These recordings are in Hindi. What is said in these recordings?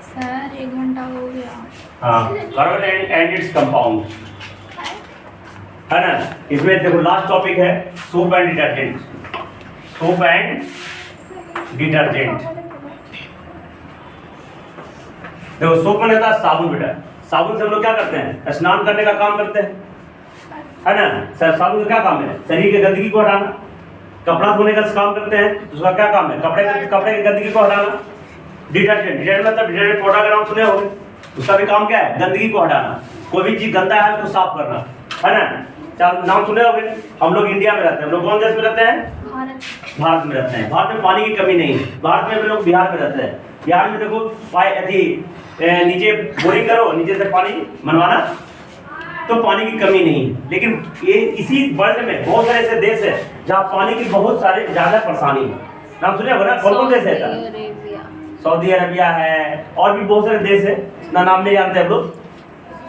सर 1 घंटा हो गया। हाँ, कार्बन एंड इट्स कंपाउंड है ना। इसमें देखो लास्ट टॉपिक है soap and detergent. Soap and detergent. देखो सोप में होता है साबुन। बेटा साबुन से हम लोग क्या करते हैं? स्नान करने का काम करते हैं, है ना। सर साबुन का क्या काम है? शरीर की गंदगी को हटाना। कपड़ा धोने का काम करते हैं, उसका क्या काम है? कपड़े की गंदगी को हटाना। डिटर्जेंट मतलब डिटर्जेंट पाउडर का नाम सुने होंगे। उसका भी काम क्या है? गंदगी को हटाना। कोई भी चीज गंदा है उसको साफ करना, है ना। नाम सुने होंगे। हम लोग इंडिया में रहते हैं। हम लोग कौन देश में रहते हैं? भारत में रहते हैं। भारत में पानी की कमी नहीं है। भारत में हम लोग बिहार में रहते हैं। बिहार में देखो नीचे बोरिंग करो, नीचे से पानी मनवाना, तो पानी की कमी नहीं है। लेकिन ये इसी वर्ल्ड में बहुत सारे ऐसे देश है जहाँ पानी की बहुत सारे ज्यादा परेशानी है। नाम सुने होगा ना? कौन कौन देश है? सऊदी अरबिया है, और भी बहुत सारे देश है ना, नाम नहीं जानते हम लोग।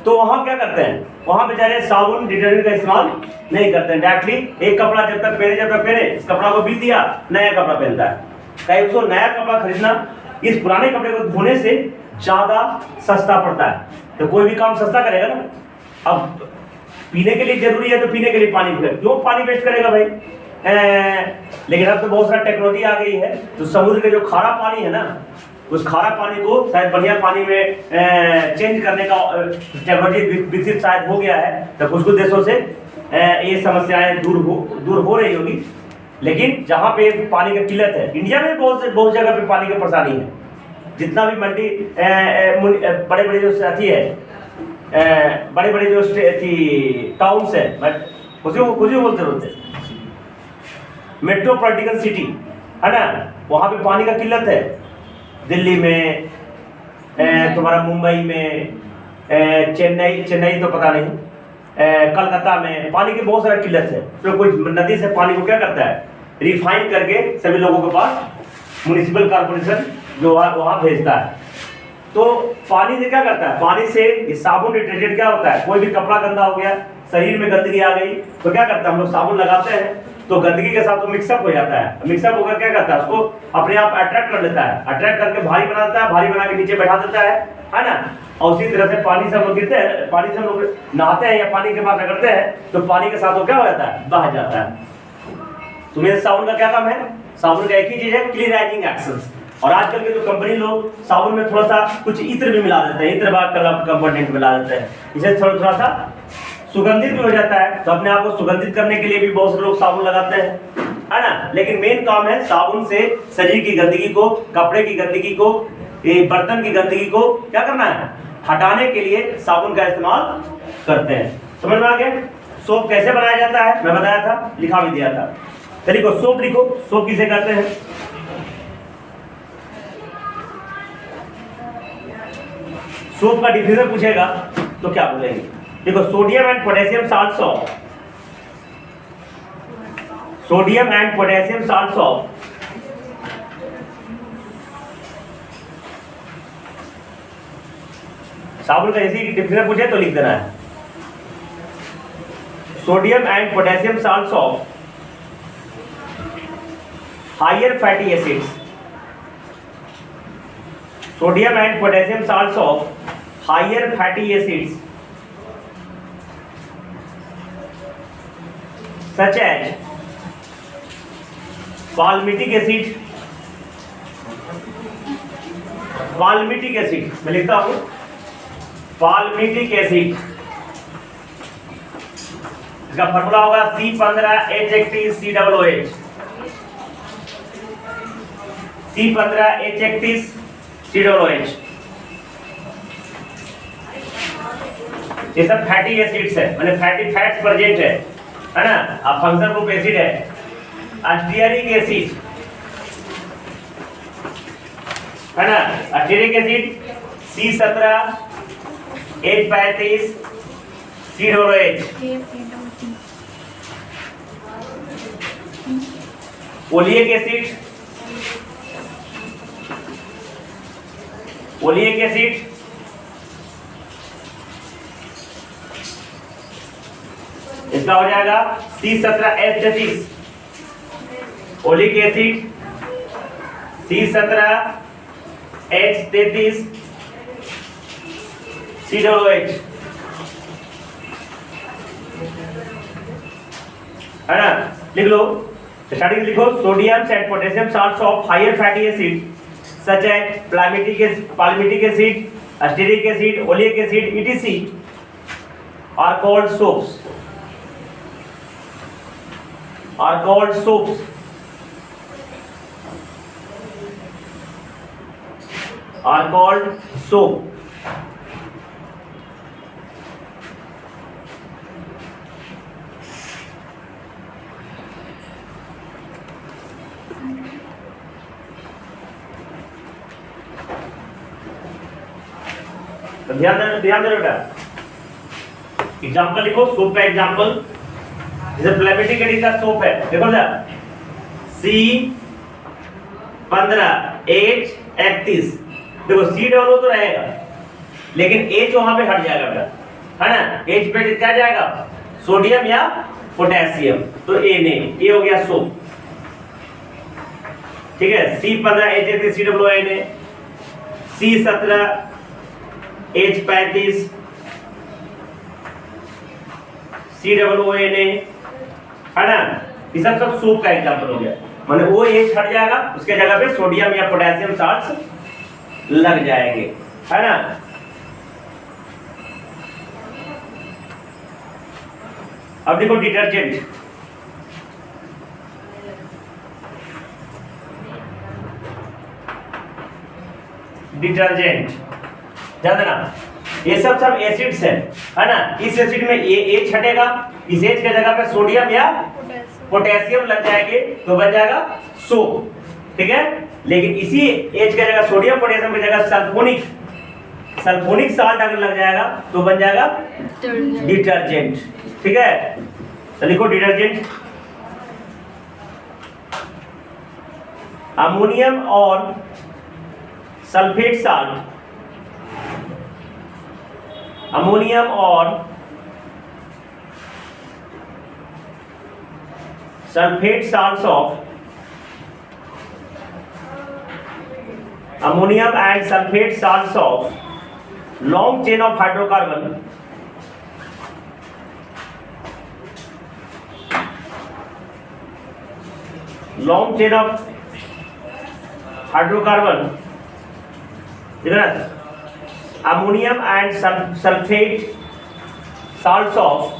तो वहाँ क्या करते हैं? वहाँ बेचारे साबुन डिटर्जेंट का इस्तेमाल नहीं करते हैं। डायरेक्टली एक कपड़ा जब तक पहने इस कपड़ा को बीत दिया, नया कपड़ा पहनता है। कहीं उसको नया कपड़ा खरीदना इस पुराने कपड़े को धोने से ज्यादा सस्ता पड़ता है। तो कोई भी काम सस्ता करेगा ना। अब पीने के लिए जरूरी है तो पीने के लिए पानी क्यों पानी वेस्ट करेगा भाई? लेकिन अब तो बहुत सारा टेक्नोलॉजी आ गई है, तो समुद्र के जो खारा पानी है ना, उस खारा पानी को शायद बढ़िया पानी में चेंज करने का टेक्नोलॉजी विकसित शायद हो गया है। तो कुछ कुछ देशों से ये समस्याएं दूर हो रही होगी। लेकिन जहाँ पे पानी की किल्लत है, इंडिया में बहुत जगह पे पानी की परेशानी है। जितना भी बड़े बड़े जो साथी है, बड़े बड़े जो टाउन्स है, कुछ भी बोलते रहते, मेट्रोपॉलिटन सिटी है ना, वहाँ पे पानी का किल्लत है। दिल्ली में, तुम्हारा मुंबई में, चेन्नई तो पता नहीं, कलकत्ता में पानी की बहुत सारा किल्लत है। तो कोई नदी से पानी को क्या करता है? रिफाइन करके सभी लोगों के पास म्युनिसिपल कॉर्पोरेशन जो वहाँ भेजता है। तो पानी से क्या करता है? पानी से ये साबुन डिटर्जेंट क्या होता है? कोई भी कपड़ा गंदा हो गया, शरीर में गंदगी आ गई, तो क्या करता है? हम लोग साबुन लगाते हैं तो गंदगी के साथ वो मिक्सअप हो जाता है। मिक्सअप होकर क्या करता है? उसको अपने आप अट्रैक्ट कर लेता है। अट्रैक्ट करके भारी बना देता है, भारी बना के नीचे बैठा देता है ना। और उसी तरह से पानी से हम लोग गिरते हैं, पानी से हम लोग नहाते हैं या पानी के बाद रगड़ते हैं, तो पानी के साथ वो क्या हो जाता है? बह जाता है। तो मेरे साबुन का क्या काम है? साबुन का एक ही चीज है, क्लीनिंग एक्शंस। और आजकल के जो कंपनी लोग साबुन में थोड़ा सा कुछ इत्र भी मिला देते हैं, इत्र कंपोनेंट मिला देते हैं, इसे थोड़ा सा सुगंधित भी हो जाता है। तो अपने आप को सुगंधित करने के लिए भी बहुत से लोग साबुन लगाते हैं, है ना। लेकिन मेन काम है साबुन से शरीर की गंदगी को, कपड़े की गंदगी को, बर्तन की गंदगी को क्या करना है? हटाने के लिए साबुन का इस्तेमाल करते हैं। समझ में आ गया? सोप कैसे बनाया जाता है मैं बताया था, लिखा भी दिया था। चलिए सोप लिखो। सोप किसे कहते हैं? सोप का डिफिनेशन पूछेगा तो क्या बोलेंगे? देखो sodium and potassium salts of, sodium and potassium salts of साबुन का ऐसी डिफिनेशन पूछे तो लिख देना है। Sodium and potassium salts of higher fatty acids, sodium and potassium salts of higher fatty acids such as palmitic acid, palmitic acid मैं लिखता हूं palmitic acid, इसका फॉर्मूला होगा C15H31COOH, C15H31COOH। ये सब फैटी एसिड्स है, मैंने फैटी फैट्स प्रेजेंट है ना। अब फंक्शन ग्रुप एसिड है, अस्टियरिक एसिड है ना, अस्टियरिक एसिड C17H35COOH, ओलियक एसिड, ओलियक एसिड इसका इसका हो जाएगा C17H33 oleic acid, C17H33 COOH, है ना। लिख लो, स्टार्टिंग लिखो, sodium and potassium salts of higher fatty acid such as palmitic acid, stearic acid, oleic acid, etc. are called soaps. Are called soaps. Are called soap. तो ध्यान दे बेटा। एग्जाम्पल लिखो, सोप का एग्जाम्पल, जैसे प्लेमेटिक एसिड का सोप है, देखो ना, C15H31, देखो C डबल तो रहेगा लेकिन H वहां पे हट जाएगा बेटा, है ना। H पे क्या जाएगा, सोडियम या पोटेशियम, तो A ने, ये हो गया सोप, ठीक है। C15H31 COOH, C17H35 COOH, है ना। ये सब सोप का एग्जांपल हो गया, माने वो H हट जाएगा, उसके जगह पे सोडियम या पोटेशियम साल्ट्स लग जाएंगे, है ना। अब देखो डिटर्जेंट, ध्यान देना, ये सब एसिड्स है ना। इस एसिड में ये H हटेगा, इस H के जगह पे सोडियम या पोटेशियम लग जाएंगे तो बन जाएगा सोप, ठीक है। लेकिन इसी H के जगह सोडियम पोटेशियम की जगह सल्फोनिक साल्ट अगर लग जाएगा तो बन जाएगा डिटर्जेंट, ठीक है। तो लिखो डिटर्जेंट, अमोनियम और सल्फेट साल्ट, अमोनियम और sulphate salts of ammonium and sulfate salts of long chain of hydrocarbon ammonium and sulfate salts of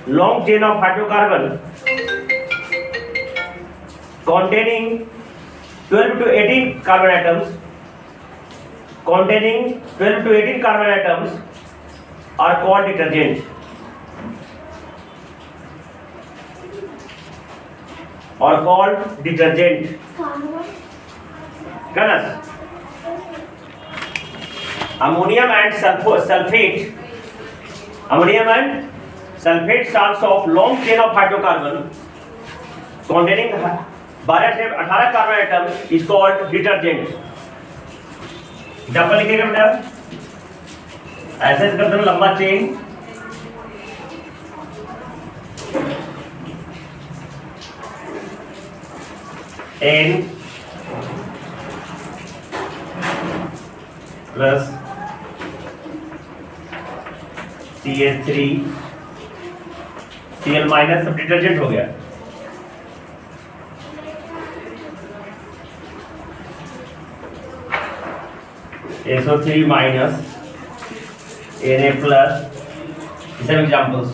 long chain of hydrocarbon containing 12 to 18 carbon atoms are called detergent, Ganas. Ammonium and sulfate salts of long chain of hydrocarbon containing 12 से 18 carbon atom is called detergent. Example लिखिएगा बेटा, ऐसे कर दो लंबा chain, N plus CH3 Cl minus, सब डिटर्जेंट हो गया। SO3 माइनस Na प्लस, ये सब एग्जाम्पल्स,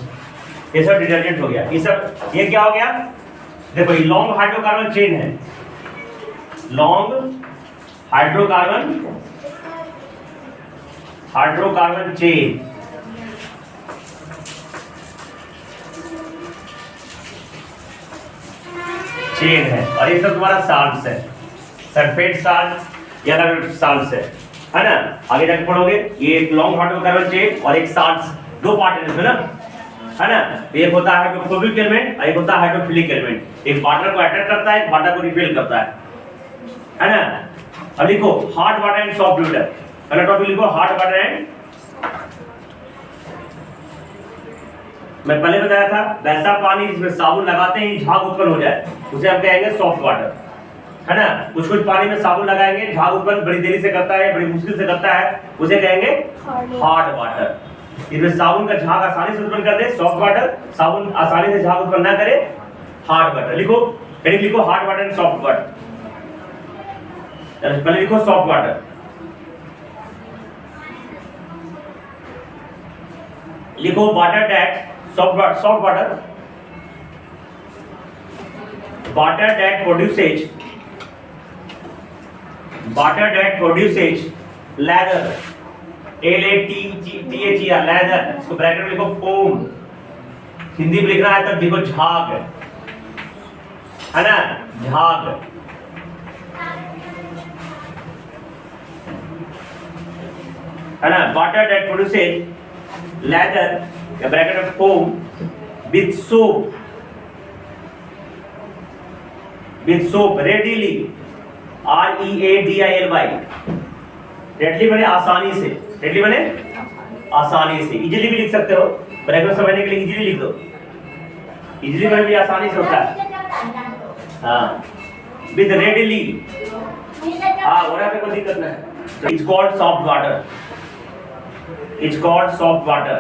ये सब डिटर्जेंट हो गया। ये सब, ये क्या हो गया, देखो ये लॉन्ग हाइड्रोकार्बन चेन है, लॉन्ग हाइड्रोकार्बन चेन, है, और ये सब तुम्हारा साल्ट्स है, सल्फेट साल्ट या साल्ट्स है ना। आगे जाके पढ़ोगे, ये एक लॉन्ग हाइड्रोकार्बन चेन और एक साल्ट्स, दो पार्ट है इसमें ना, है ना। एक होता है हाइड्रोफोबिक एलिमेंट, एक होता है हाइड्रोफिलिक एलिमेंट। एक वाटर को अट्रैक्ट करता है, एक वाटर को रिपेल करता है ना। अब लिखो hard water and soft water, पहला टॉपिक लिखो हार्ड वाटर एंड मैं पहले बताया था वैसा पानी जिसमें साबुन लगाते ही झाग उत्पन्न हो जाए उसे हम कहेंगे सॉफ्ट वाटर, है ना। कुछ कुछ पानी में साबुन लगाएंगे झाग उत्पन्न बड़ी देरी से करता है, बड़ी मुश्किल से करता है, उसे कहेंगे हार्ड वाटर। इसमें साबुन का झाग आसानी से उत्पन्न कर दे सॉफ्ट वाटर, साबुन आसानी से झाग उत्पन्न ना करे हार्ड वाटर। लिखो हेडिंग लिखो hard water and soft water. पहले लिखो सॉफ्ट वाटर, लिखो water that soft water, water that produces lather, LATHER lather, इसको ब्रैकेट में लिखो फोम, हिंदी में लिखना है तो देखो झाग, है ना, झाग। है ना, water that produces lather या ब्रैकेट में foam with soap readily, READILY, readily बने आसानी से, रेडली बने आसानी से, इजीली भी लिख सकते हो, ब्रैकेट समझने के लिए इजीली लिख दो, इजीली बने भी आसानी से होता है, हाँ, with readily, हाँ, और यहाँ पे कोई दिक्कत नहीं है। It's called soft water, it's called soft water।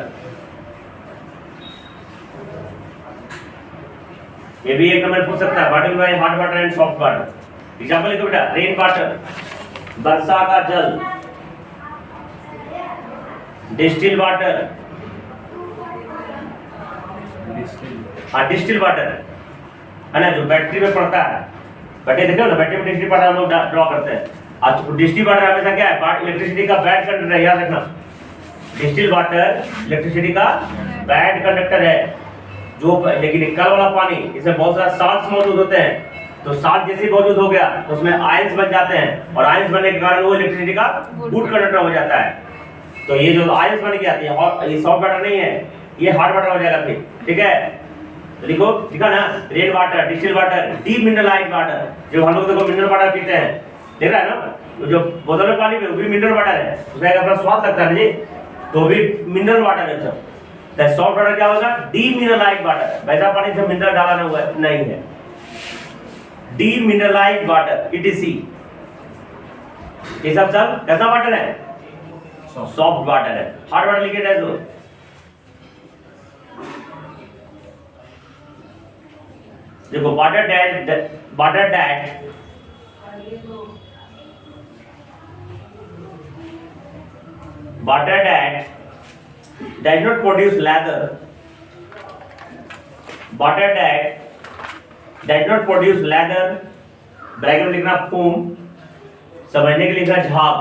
ये भी एक नंबर पूछ सकता है, what is hard water and soft water. Example लिखो बेटा, रेन वाटर वर्षा का जल, डिस्टिल वाटर, डिस्टिल वाटर, है ना, जो बैटरी में पड़ता है, बैटरी देखो ना, बैटरी में डिस्टिल वाटर हम लोग ड्रॉ करते हैं। आज डिस्टिल वाटर हमेशा क्या है, इलेक्ट्रिसिटी का बैड कंडक्टर है, याद रखना, डिस्टिल वाटर इलेक्ट्रिसिटी का बैड कंडक्टर है। जो लेकिन कल वाला पानी इसमें बहुत सारा साल्ट्स मौजूद होते हैं, तो साल्ट जैसे मौजूद हो गया तो उसमें आयंस बन जाते हैं, और आयंस बनने के कारण वो इलेक्ट्रिसिटी का गुड कंडक्टर हो जाता है। तो ये जो आयंस बन गया ये सॉफ्ट वाटर नहीं है, ये हार्ड वाटर हो जाएगा फिर, ठीक है। लिखो, ठीक है ना, rain water, distil water, deep mineralise water, जो हम लोग देखो मिनरल वाटर पीते हैं, देख रहा है ना, जो बोतल में पानी में वो भी मिनरल वाटर है, उसमें अपना स्वाद लगता है जी, तो भी मिनरल वाटर है सब। सॉफ्ट वाटर क्या होगा, डीमिनरलाइज्ड वाटर, वैसा पानी से मिनरल डाला हुआ नहीं है, डीमिनरलाइज्ड वाटर ETC, ये सब कैसा वाटर है, सॉफ्ट वाटर है। हार्ड वाटर लिखे जाए तो देखो, water that does not produce lather, water that does not produce lather, bracket में लिखना फोम, समझने के लिए लिखना झाग,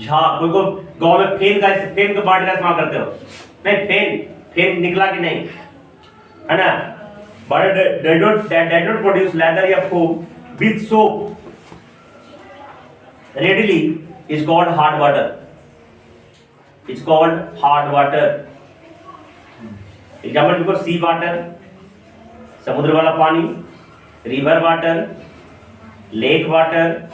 झाग। कोई को गांव में फेन का बाल्टी का इस्तेमाल करते हो, नहीं, फेन निकला कि नहीं, है ना, water that does not produce lather या foam with soap readily is called hard water, it's called hard water। Example देखो, सी वाटर समुद्र वाला पानी, रिवर वाटर लेक वाटर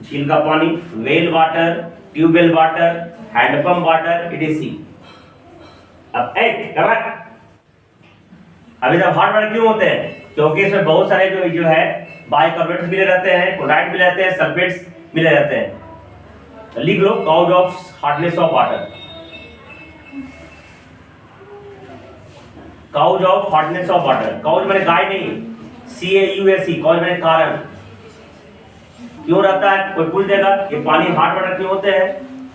झील का पानी, well water tubewell water handpump water ETC। अब अभी जब हार्ड वाटर क्यों होते हैं, क्योंकि इसमें बहुत सारे जो है बाइकार्बोनेट्स मिले रहते हैं, क्लोराइड मिले रहते हैं, सल्फेट्स मिले रहते हैं। लिख लो, cause of hardness of water, cause of hardness of water, cause मैंने गाय नहीं, CAUSE, काउज मैंने कारण। क्यों रहता है, कोई पूछ देगा ये पानी हार्ड वाटर क्यों होते हैं,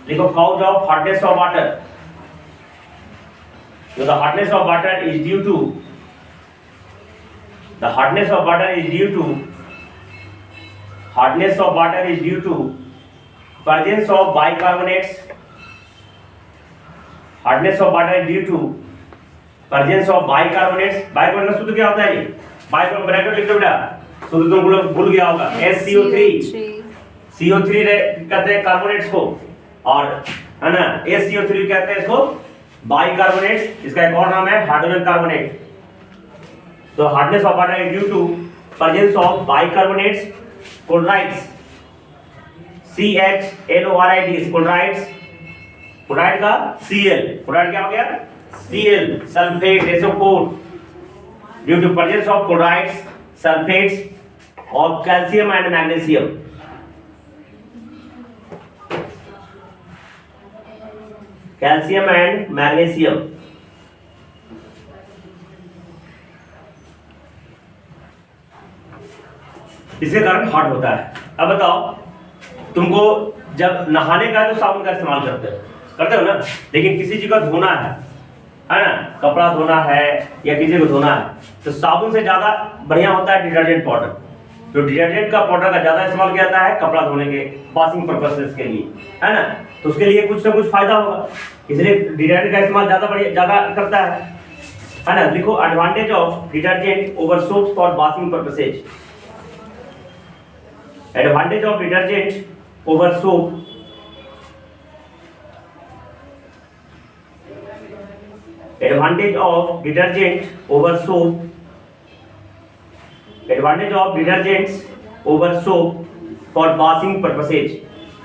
लिखो cause of hardness of water, so the hardness of water is due to presence of bicarbonates, bicarbonate शुद्ध क्या होता है, ये बाइकार्बोनेट ब्रैकेट लिख दो बेटा, शुद्ध तुम लोग भूल गया होगा, CO3 कहते हैं कार्बोनेट्स को, और है ना SCO3 कहते हैं इसको बाइकार्बोनेट्स, इसका एक और नाम है हाइड्रोजन कार्बोनेट। तो hardness of water is due to presence of bicarbonates, chlorides, CHLORIDs, chlorides, chloride का Cl, क्लोराइड क्या हो गया Cl sulfate SO4 due to presence of chlorides, sulfates of calcium and magnesium. Calcium and magnesium. इसके कारण हॉट होता है। अब बताओ, तुमको जब नहाने का है तो साबुन का इस्तेमाल करते हो ना, लेकिन किसी चीज का धोना है ना, कपड़ा धोना है या किसी को धोना है, तो साबुन से ज्यादा बढ़िया होता है डिटर्जेंट पाउडर। तो डिटर्जेंट का पाउडर का ज्यादा इस्तेमाल किया जाता है कपड़ा धोने के, वॉशिंग पर्पसेस के लिए, है ना। तो उसके लिए कुछ ना कुछ फायदा होगा, इसलिए डिटर्जेंट का इस्तेमाल ज्यादा करता है ना। लिखो advantage of detergent over soap for washing purposes. Advantage of detergent over soap. Advantage of detergent over soap. Advantage of detergents over soap for washing purposes.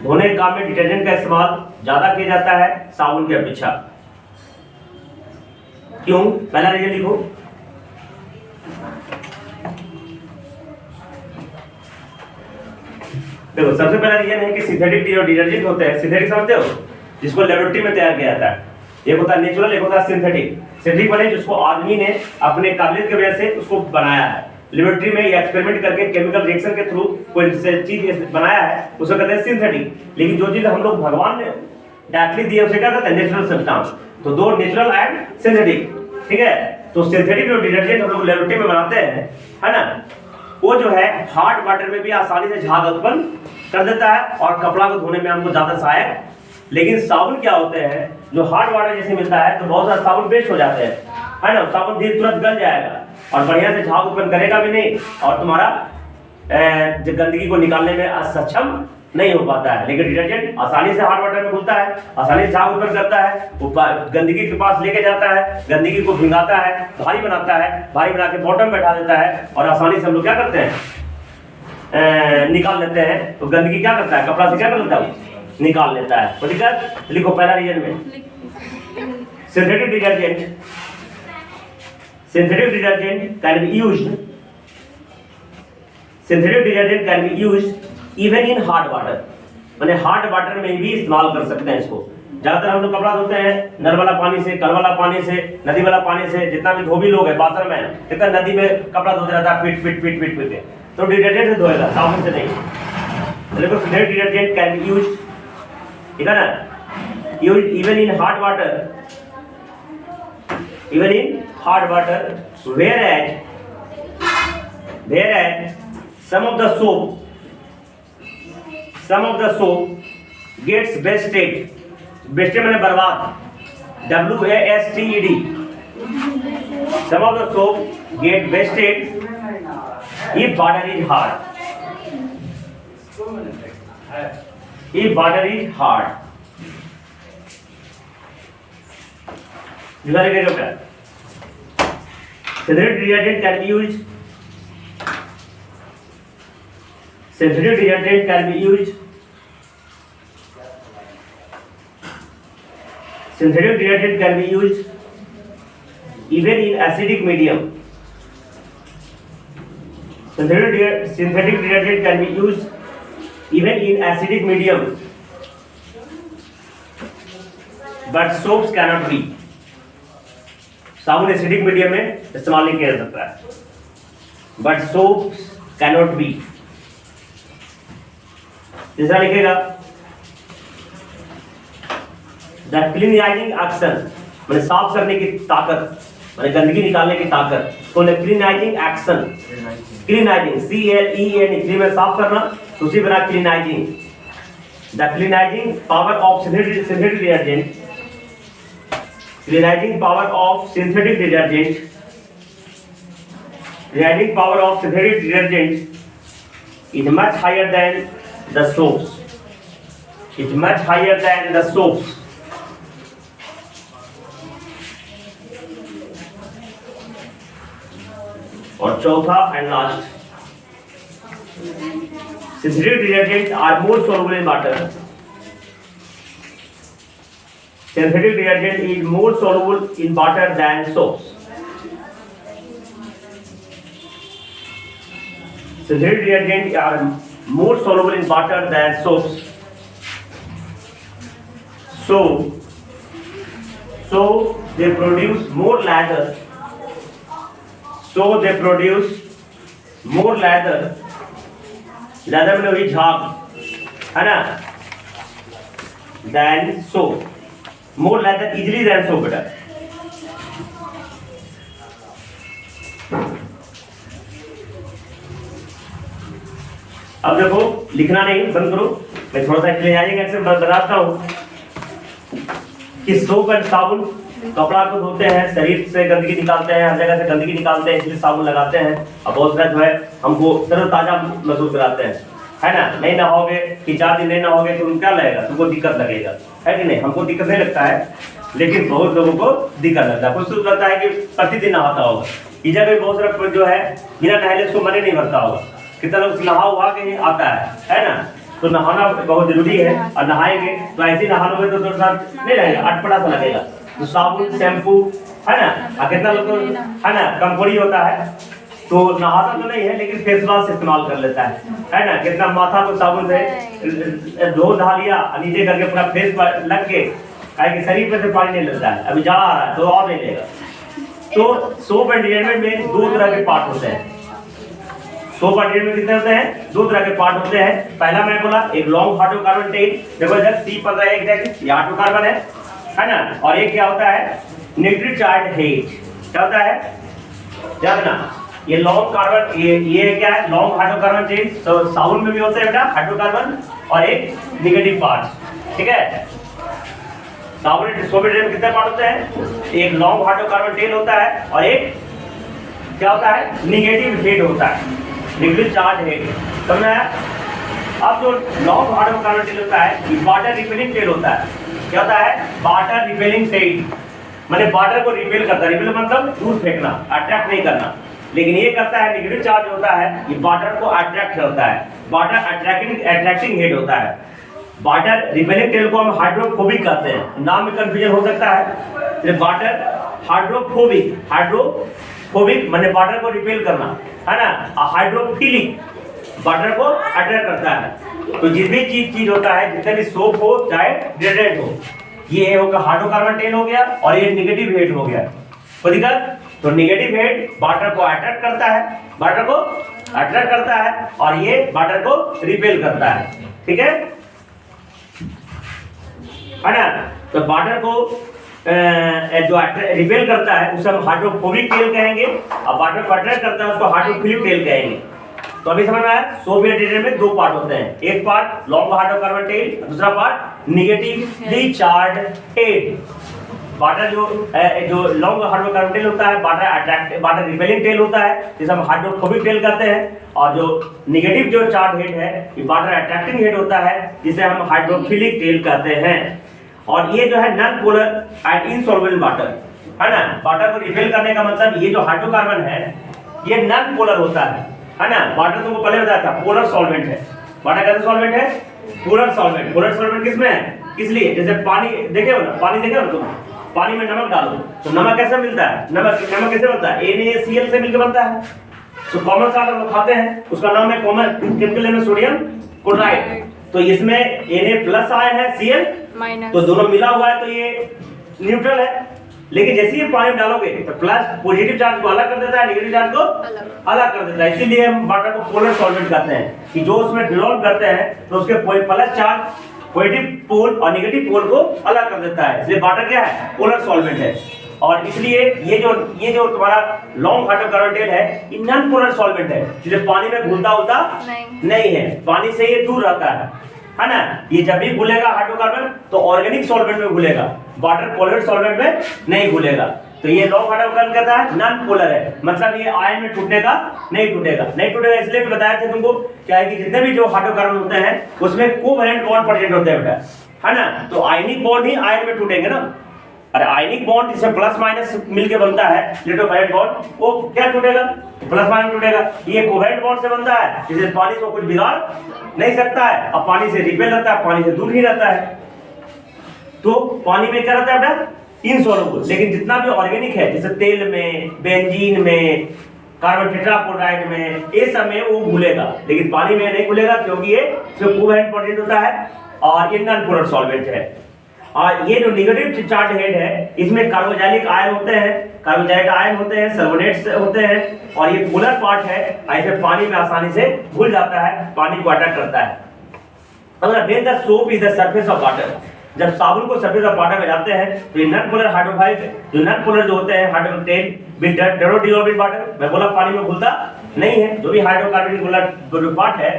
धोने के काम में डिटर्जेंट का इस्तेमाल ज्यादा किया जाता है साबुन की अपेक्षा। क्यों? पहला रीजन लिखो। देखो, सबसे पहला रीजन है कि सिंथेटिक जो डिटर्जेंट होते हैं, सिंथेटिक समझते हो, जिसको लेबोरेटरी में तैयार किया जाता है। एक होता है नेचुरल, एक होता है सिंथेटिक। सिंथेटिक बने जिसको आदमी ने अपने काबिलियत की वजह से उसको बनाया है, लेबोरेटरी में या एक्सपेरिमेंट करके केमिकल रिएक्शन के थ्रू कोई चीज बनाया है, उसको कहते हैं सिंथेटिक। लेकिन जो चीज हम लोग भगवान ने डायरेक्टली दी है उसे क्या कहते हैं? Natural substance. तो दो, नेचुरल एंड सिंथेटिक, ठीक है। तो सिंथेटिक जो डिटर्जेंट हम लोग लेबोरेटरी में बनाते हैं, है ना, वो जो है हॉट वाटर में भी आसानी से झाग उत्पन्न कर देता है और कपड़ा को धोने में हमको ज्यादा सहायक। लेकिन साबुन क्या होते हैं, जो हॉट वाटर जैसे मिलता है तो बहुत सारे साबुन वेस्ट हो जाते हैं, है ना। साबुन धीरे तुरंत गल जाएगा और बढ़िया से झाग उत्पन्न करेगा भी नहीं और तुम्हारा गंदगी को निकालने में असक्षम नहीं हो पाता है। लेकिन डिटर्जेंट आसानी से हॉट वाटर में घुलता है, आसानी से झाग उत्पन्न करता है, वो गंदगी के पास लेके जाता है, गंदगी को भिंगाता है, भारी बनाता है, भारी बना के बॉटम बैठा देता है और आसानी से हम लोग क्या करते हैं, निकाल लेते हैं। तो गंदगी क्या करता है, कपड़ा से क्या कर लेता है, निकाल लेता है। तो दिक्कत लिखो पहला रीजन में, synthetic detergent can be used, synthetic detergent can be used even in hot water, माने हॉट वाटर में भी इस्तेमाल कर सकते हैं इसको। ज्यादातर हम लोग कपड़ा धोते हैं नल वाला पानी से, कल वाला पानी से, नदी वाला पानी से। जितना भी धोबी लोग है बाथरूम में, जितना नदी में कपड़ा धोते रहता है पिट पिट, तो डिटर्जेंट से धोएगा, साबुन से नहीं। देखो, synthetic detergent can be used, ठीक है ना, used even in hot water, whereas some of the soap gets wasted माने बर्बाद, wasted, some of the soap get wasted if water is hard, Synthetic detergent can be used. Synthetic detergent can be used. Synthetic detergent can be used even in acidic medium. Synthetic detergent can be used even in acidic medium, but soaps cannot be. साबुन एसिडिक मीडियम में इस्तेमाल नहीं किया जा सकता है, बट सोप्स कैनॉट बी। तीसरा लिखेगा द क्लीनाइजिंग एक्शन, मैंने साफ करने की ताकत, मैंने गंदगी निकालने की ताकत, तो cleansing action, cleansing CLEN, clean में साफ करना, तो उसी बना cleansing. The cleansing power of synthetic detergent, cleaning power of synthetic detergent is much higher than the soaps. और चौथा and last, synthetic detergents are more soluble in water. synthetic detergent is more soluble in water than soaps. Synthetic detergent are more soluble in water than soaps. So they produce more lather. lather में वही झाग है ना, than soap. More lather easily than soap बेटा. अब देखो लिखना नहीं, बंद करो, मैं थोड़ा सा इसलिए आइएगा ऐसे बताता हूँ कि सोप एंड साबुन कपड़ा को धोते हैं, शरीर से गंदगी निकालते हैं, हर जगह से गंदगी निकालते हैं, इसलिए साबुन लगाते हैं और बहुत सारा जो है हमको तरोताजा महसूस कराते हैं, है ना। नहीं नहाओगे कि 4 दिन नहीं नहाओगे तो क्या लगेगा, तुमको दिक्कत लगेगा, है कि नहीं। हमको दिक्कत नहीं लगता है, लेकिन बहुत लोगों को दिक्कत लगता है। कुछ तो लगता है कि प्रतिदिन नहाता होगा, इधर भी बहुत सारा जो है बिना नहाए उसको मन ही नहीं भरता होगा। कितना लोग नहा हुआ के आता है ना। तो नहाना बहुत जरूरी है, और नहाएंगे तो ऐसे नहा लोगे तो थोड़ा सा नहीं लगेगा, अटपटा सा लगेगा। तो साबुन शैम्पू है ना, और कितना लोग है ना कमजोरी होता है तो नहाता तो नहीं है लेकिन फेस वॉश इस्तेमाल कर लेता है ना। कितना माथा को साबुन से धो धा लिया, नीचे करके पूरा फेस लग के, कि शरीर पे से पानी नहीं लगता है, अभी जा आ रहा है तो और नहीं लेगा। तो सोप एंड डिटर्जेंट में 2 तरह के पार्ट होते हैं। सोप एंड डिटर्जेंट में कितने होते हैं, 2 तरह के पार्ट होते हैं। पहला मैं बोला एक लॉन्ग हाइड्रोकार्बन टेल, देखो इधर C पर है, एक ये हाइड्रोकार्बन है ना, और एक क्या होता है न्यूट्री चार्ज हेड। क्या होता है याद ना, ये लॉन्ग कार्बन, ये क्या है लॉन्ग हाइड्रोकार्बन चेन। तो साबुन में भी होता है बेटा हाइड्रोकार्बन और एक नेगेटिव पार्ट, ठीक है। साबुन सोप में कितने पार्ट होते हैं, एक लॉन्ग हाइड्रोकार्बन टेल होता है और एक क्या होता है नेगेटिव हेड होता है, नेगेटिव चार्ज हेड, समझ में आया। अब जो लॉन्ग हाइड्रोकार्बन टेल होता है ये वाटर रिपेलिंग टेल होता है। क्या होता है वाटर रिपेलिंग टेल, माने वाटर को रिपेल करता है। रिपेल मतलब दूर फेंकना, अट्रैक्ट नहीं करना। लेकिन ये करता है नेगेटिव चार्ज होता है, ये वाटर को अट्रैक्ट करता है, वाटर अट्रैक्टिंग हेड होता है। वाटर रिपेलिंग टेल को हम हाइड्रोफोबिक कहते हैं, नाम में कंफ्यूजन हो सकता है। वाटर हाइड्रोफोबिक माने वाटर को रिपेल करना, है ना। हाइड्रोफिलिक वाटर को अट्रैक्ट करता है। तो जिस भी चीज होता है, जितने भी सोप हो चाहे डिटर्जेंट हो, ये होगा हाइड्रोकार्बन टेल हो गया और ये नेगेटिव हेड हो गया। कोई दिक्कत, तो नेगेटिव हेड वाटर को अट्रैक्ट करता है, और ये वाटर को रिपेल करता है, ठीक है ना। तो वाटर को जो रिपेल करता है उसे हम हाइड्रोफोबिक टेल कहेंगे, और वाटर को अट्रैक्ट करता है उसको हाइड्रोफिलिक टेल कहेंगे। तो अभी समझ में आया, सोप एंड डिटर्जेंट में 2 पार्ट होते हैं, एक पार्ट लॉन्ग हाइड्रोकार्बन टेल, दूसरा part negatively charge head. Water जो लॉन्ग हाइड्रोकार्बन टेल होता है वाटर रिपेलिंग टेल होता है, जिसे हम हाइड्रोफोबिक टेल कहते हैं। और जो नेगेटिव जो चार्ज हेड है ये वाटर अट्रैक्टिंग हेड होता है, जिसे हम हाइड्रोफिलिक टेल कहते हैं। और ये जो है non polar and insoluble water, है ना। वाटर को रिपेल करने का मतलब ये जो हाइड्रोकार्बन है ये नॉन पोलर होता है ना। वाटर तुमको पहले बताया था पोलर सॉल्वेंट है। वाटर कैसा सॉल्वेंट है, पोलर सॉल्वेंट। पोलर सॉल्वेंट किसमें है, इसलिए जैसे पानी देखे हो ना, पानी देखे हो ना तुम, पानी में नमक डालो तो नमक कैसे मिलता है, नमक कैसे बनता है, NaCl से मिलकर बनता है। तो कॉमन सॉल्ट हम लोग खाते हैं, उसका नाम है कॉमन केमिकल नेम है सोडियम क्लोराइड। तो इसमें Na+ आयन है, Cl तो दोनों मिला हुआ है तो ये न्यूट्रल है। लेकिन जैसे ही पानी में डालोगे तो प्लस पॉजिटिव चार्ज को अलग कर देता है, नेगेटिव चार्ज को अलग कर देता है। इसीलिए हम वाटर को पोलर सॉल्वेंट कहते हैं कि जो उसमें डिसॉल्व करते हैं तो उसके प्लस चार्ज पॉजिटिव पोल और नेगेटिव पोल को अलग कर देता है। इसलिए वाटर क्या है, पोलर सॉल्वेंट है। और इसलिए ये जो तुम्हारा लॉन्ग हाइड्रोकार्बन टेल है ये नॉन पोलर सॉल्वेंट है, जिसे पानी में घुलता होता नहीं है, पानी से ये दूर रहता है ना। ये जब भी घुलेगा हाइड्रोकार्बन तो ऑर्गेनिक सॉल्वेंट में घुलेगा, वाटर पोलर सॉल्वेंट में नहीं घुलेगा। तो ये लॉन्ग हाइड्रोकार्बन कहता है नॉन पोलर है, मतलब ये आयन में टूटने का नहीं टूटेगा। इसलिए भी बताया था तुमको क्या है कि जितने भी जो हाइड्रोकार्बन होते हैं उसमें कोवैलेंट बॉन्ड प्रेजेंट होते हैं बेटा, है ना। तो आयनिक बॉन्ड ही आयन में टूटेंगे ना। अरे आयनिक बॉन्ड जिसमें प्लस माइनस मिलके बनता है इलेक्ट्रोफाइल बॉन्ड, वो क्या टूटेगा, प्लस माइनस टूटेगा। ये कोवैलेंट बॉन्ड से बनता है, जिससे पानी को कुछ बिगाड़ नहीं सकता है, और पानी से रिपेल रहता है, पानी से दूर ही रहता है। तो पानी में क्या रहता है बेटा, इनसॉल्युबल। लेकिन जितना भी ऑर्गेनिक है जैसे तेल में, बेंजीन में, कार्बन टेट्राक्लोराइड में, ये सब में वो घुलेगा, लेकिन पानी में नहीं घुलेगा क्योंकि ये कोवेलेंट प्रोटीन होता है और ये नॉन पोलर सॉल्वेंट है। और ये जो नेगेटिव चार्ज हेड है इसमें कार्बोजाइलिक आयन होते हैं, कार्बोजाइलिक आयन होते हैं, सल्फोनेट्स होते हैं, और ये पोलर पार्ट है, ऐसे पानी में आसानी से घुल जाता है, पानी को अटैक करता है। अगर when the soap is the surface of water, जब साबुन को सरफेस ऑफ वाटर में जाते हैं तो ये नॉन पोलर हाइड्रोफाइल, जो नॉन पोलर जो होते हैं हाइड्रोटेन with don't dissolve in water, मैं बोला पानी में घुलता नहीं है। जो भी हाइड्रोकार्बन जो पार्ट है,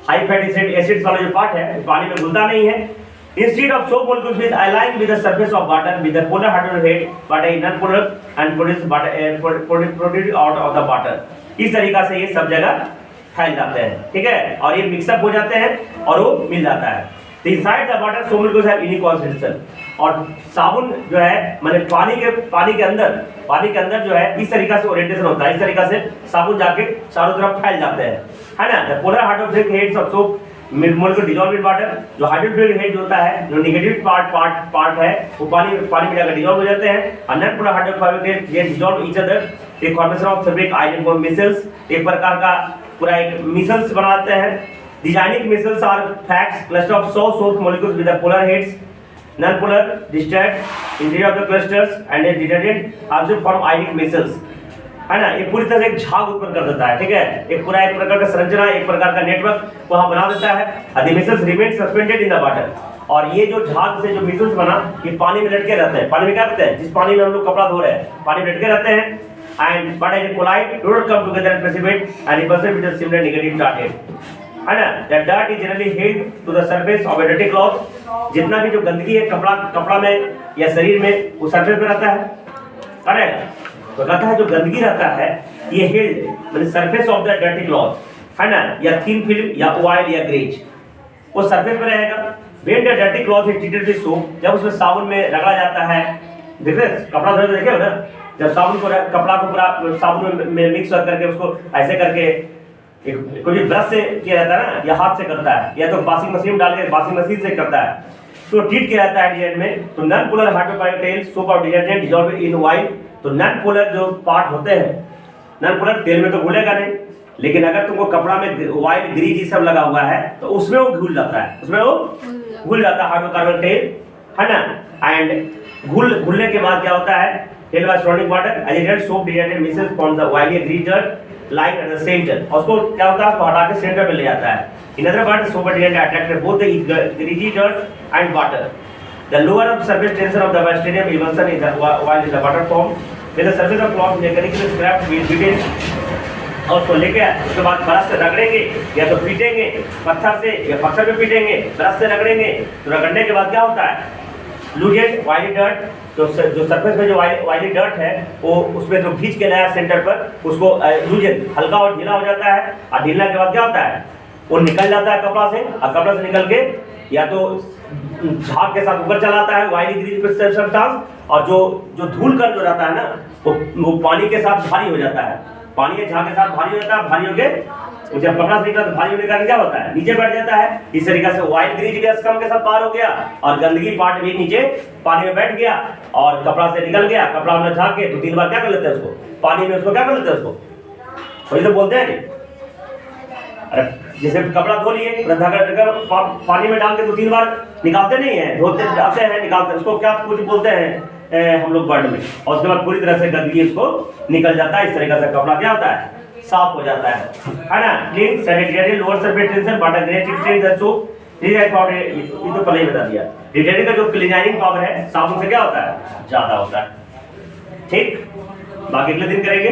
हाई फैटी एसिड्स वाला जो पार्ट है, पानी में घुलता नहीं है। Instead of soap molecules with align with the surface of water with the polar hydrogen head, but a non-polar and produced out of the water. इस तरीका से ये सब जगह फैल जाते हैं, ठीक है, और ये मिक्सअप हो जाते हैं और वो मिल जाता है। तो inside the water soap molecules have unique concentration, और साबुन जो है माने पानी के अंदर जो है इस तरीका से ओरिएंटेशन होता है, इस तरीका से साबुन जाके चारों तरफ फैल जाते हैं, है ना। The polar hydrogen heads of soap molecule dissolve in water, जो हाइड्रोजन हेड होता है, जो नेगेटिव पार्ट है, वो पानी में जाकर डिसॉल्व हो जाते हैं। और नॉन पोलर हाइड्रोजन हेड ये डिसॉल्व ईच अदर, एक formation of fabric identified micelles, एक प्रकार का पूरा एक मिसल्स बनाते हैं। डिजाइनिक micelles are facts cluster of 100 soap molecules with the polar heads, non polar distract interior of the clusters and a detergent also form आइडिक मिसल्स, है ना। ये पूरी तरह से एक झाग उत्पन्न कर देता है, ठीक है, एक पूरा एक प्रकार का संरचना, एक प्रकार का नेटवर्क वहां बना देता है। The micelles remain suspended in the water, और ये जो झाग से जो मिसल्स बना ये पानी में लटके रहते हैं। पानी में क्या करते हैं, जिस पानी में हम लोग कपड़ा धो रहे हैं पानी में लटके रहते हैं, and but as a colloid do not come together and precipitate and repulsive with a similar negative charge had, है ना। That dirt is generally held to the surface of a dirty cloth, जितना भी जो गंदगी है कपड़ा में या शरीर में वो सरफेस पे रहता है, करेक्ट। तो कहता है जो गंदगी रहता है ये हेल्ड मतलब surface of the dirty cloth, है ना, या थिन फिल्म या ऑयल या ग्रेज, वो सरफेस पे रहेगा। When the dirty cloth is treated with soap, जब उसमें साबुन में रगड़ा जाता है, देखिए कपड़ा धोते देखे हो ना, जब साबुन को कपड़ा को पूरा साबुन में मिक्स करके उसको ऐसे करके कोई ब्रश से किया जाता है ना, या हाथ से करता है, या तो वॉशिंग मशीन में डाल के वॉशिंग मशीन से करता है, तो ट्रीट किया जाता है डिटर्जेंट में। तो नॉन पोलर हाइड्रोफाइल सोप और डिटर्जेंट डिसॉल्व इन ऑयल, तो नॉन पोलर जो पार्ट होते हैं, नॉन पोलर तेल में तो घुलेगा नहीं, लेकिन अगर तुमको कपड़ा में ऑयल ग्रीज ये सब लगा हुआ है तो उसमें वो घुल जाता है, उसमें वो घुल जाता है हाइड्रोकार्बन तेल, है ना। एंड घुलने के बाद क्या होता है, तेल was surrounding water agitated soap detergent mixes from the oily grease dirt like at the centre, उसको क्या होता है उसको हटा के सेंटर पे ले जाता है। In other words soap detergent attracted both the greasy dirt and water. The lower of surface tension of the bacterium emulsion is while in the water form, when the surface of cloth mechanically scraped with beaten, और उसको लेके उसके बाद ब्रश से रगड़ेंगे या तो पीटेंगे पत्थर से या पत्थर पे पीटेंगे, ब्रश से रगड़ेंगे, तो रगड़ने के बाद क्या होता है, लूजेड वाइली डर्ट, जो सरफेस में जो वाइली डर्ट है वो उसमें जो खींच के लाया सेंटर पर, उसको लूजेड हल्का और ढीला हो जाता है, और ढीला के बाद क्या होता है वो निकल जाता है कपड़ा से, और कपड़ा से निकल के या तो झाग के साथ ऊपर चलाता है वाइली ग्रीज पे सब्सटेंस, और जो धूल कण जो रहता है ना वो पानी के साथ भारी हो जाता है, पानी के झाग के साथ भारी हो जाता है, भारी हो गए जब कपड़ा से निकला तो भारी होने के कारण क्या होता है नीचे बैठ जाता है। इस तरीके से वाइल ग्रीज भी स्कम के साथ पार हो गया और गंदगी पार्ट भी नीचे पानी में बैठ गया और कपड़ा से निकल गया, कपड़ा हमने झाग के 2-3 बार क्या कर लेते हैं उसको पानी में, उसको क्या कर लेते हैं उसको, वही तो बोलते हैं अरे जैसे कपड़ा धो लिए पानी में डाल के 2-3 बार निकालते नहीं है, धोते जाते हैं निकालते, उसको क्या कुछ बोलते हैं हम लोग वर्ड में, और उसके बाद पूरी तरह से गंदगी उसको निकल जाता है। इस तरीके से कपड़ा क्या होता है साफ हो जाता है ना। Clean sanitary lower surface tension but great strength so ये तो पहले ही बता दिया। डिटर्जेंट का जो क्लीनिंग पावर है साबुन से क्या होता है ज्यादा होता है, ठीक। बाकी अगले दिन करेंगे।